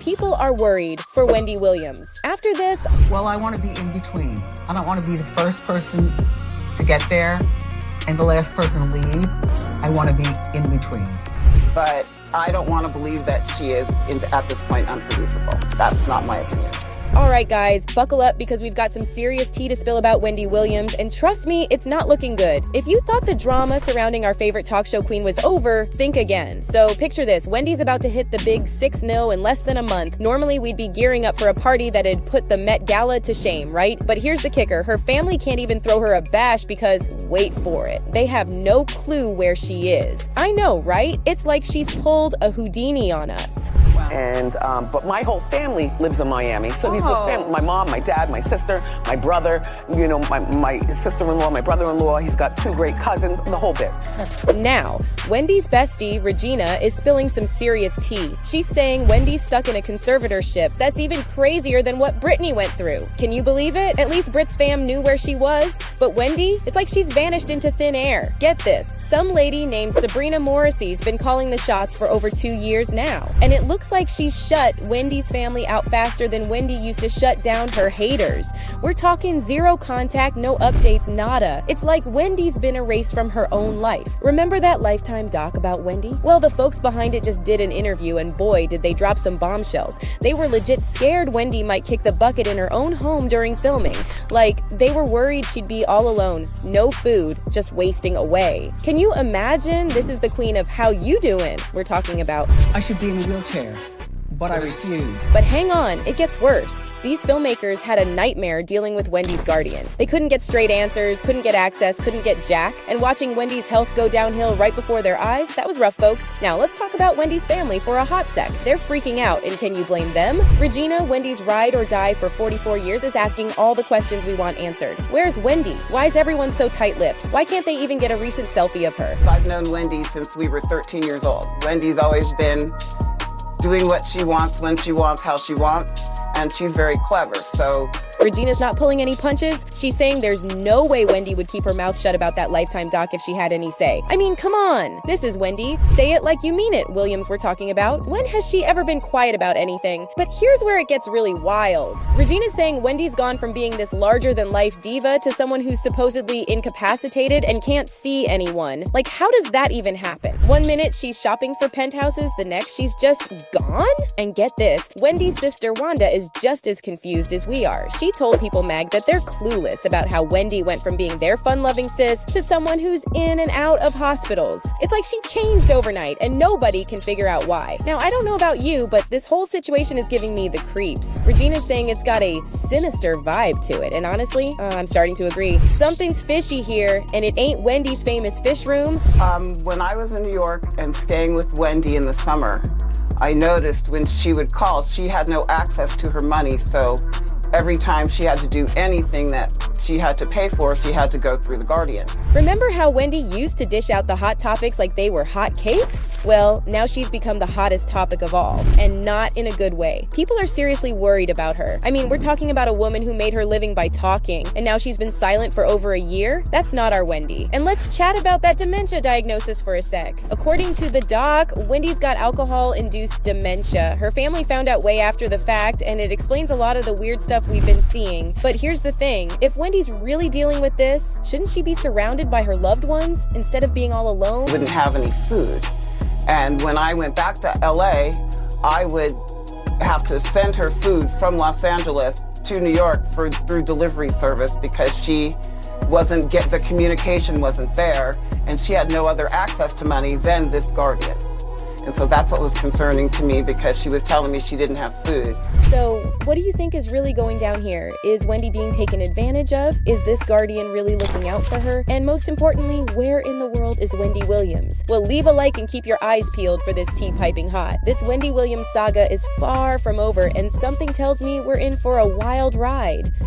people are worried for Wendy Williams. After this, well, I want to be in between. I don't want to be the first person to get there and the last person to leave. I want to be in between. But I don't want to believe that she is, at this point, unproducible. That's not my opinion. All right, guys, buckle up because we've got some serious tea to spill about Wendy Williams, and trust me, it's not looking good. If you thought the drama surrounding our favorite talk show queen was over, think again. So picture this, Wendy's about to hit the big 6-0 in less than a month. Normally, we'd be gearing up for a party that had put the Met Gala to shame, right? But here's the kicker, her family can't even throw her a bash because, wait for it, they have no clue where she is. I know, right? It's like she's pulled a Houdini on us. And but my whole family lives in Miami. So these were family, my mom, my dad, my sister, my brother, you know, my sister-in-law, my brother-in-law. He's got 2 great cousins, the whole bit. Now, Wendy's bestie, Regina, is spilling some serious tea. She's saying Wendy's stuck in a conservatorship that's even crazier than what Britney went through. Can you believe it? At least Brit's fam knew where she was. But Wendy, it's like she's vanished into thin air. Get this, some lady named Sabrina Morrissey's been calling the shots for over 2 years now. And it looks like she's shut Wendy's family out faster than Wendy used to shut down her haters. We're talking zero contact, no updates, nada. It's like Wendy's been erased from her own life. Remember that Lifetime doc about Wendy? Well, the folks behind it just did an interview, and boy, did they drop some bombshells. They were legit scared Wendy might kick the bucket in her own home during filming. Like, they were worried she'd be all alone, no food, just wasting away. Can you imagine? This is the queen of how you doing we're talking about. I should be in a wheelchair, but I refuse. But hang on, it gets worse. These filmmakers had a nightmare dealing with Wendy's guardian. They couldn't get straight answers, couldn't get access, couldn't get Jack, and watching Wendy's health go downhill right before their eyes, that was rough, folks. Now let's talk about Wendy's family for a hot sec. They're freaking out, and can you blame them? Regina, Wendy's ride or die for 44 years, is asking all the questions we want answered. Where's Wendy? Why is everyone so tight-lipped? Why can't they even get a recent selfie of her? I've known Wendy since we were 13 years old. Wendy's always been doing what she wants, when she wants, how she wants, and she's very clever, so... Regina's not pulling any punches. She's saying there's no way Wendy would keep her mouth shut about that Lifetime doc if she had any say. I mean, come on. This is Wendy. Say it like you mean it, Williams we're talking about. When has she ever been quiet about anything? But here's where it gets really wild. Regina's saying Wendy's gone from being this larger-than-life diva to someone who's supposedly incapacitated and can't see anyone. Like, how does that even happen? One minute she's shopping for penthouses, the next she's just gone? And get this, Wendy's sister Wanda is just as confused as we are. She told People Mag that they're clueless about how Wendy went from being their fun-loving sis to someone who's in and out of hospitals. It's like she changed overnight, and nobody can figure out why. Now, I don't know about you, but this whole situation is giving me the creeps. Regina's saying it's got a sinister vibe to it, and honestly, I'm starting to agree. Something's fishy here, and it ain't Wendy's famous fish room. When I was in New York and staying with Wendy in the summer, I noticed when she would call, she had no access to her money, so every time she had to do anything that she had to pay for, she had to go through the guardian. Remember how Wendy used to dish out the hot topics like they were hot cakes? Well, now she's become the hottest topic of all, and not in a good way. People are seriously worried about her. I mean, we're talking about a woman who made her living by talking, and now she's been silent for over a year? That's not our Wendy. And let's chat about that dementia diagnosis for a sec. According to the doc, Wendy's got alcohol-induced dementia. Her family found out way after the fact, and it explains a lot of the weird stuff we've been seeing. But here's the thing, if Wendy's really dealing with this, shouldn't she be surrounded by her loved ones instead of being all alone? Wouldn't have any food. And when I went back to LA, I would have to send her food from Los Angeles to New York through delivery service because the communication wasn't there, and she had no other access to money than this guardian. And so that's what was concerning to me because she was telling me she didn't have food. So what do you think is really going down here? Is Wendy being taken advantage of? Is this guardian really looking out for her? And most importantly, where in the world is Wendy Williams? Well, leave a like and keep your eyes peeled for this tea piping hot. This Wendy Williams saga is far from over, and something tells me we're in for a wild ride.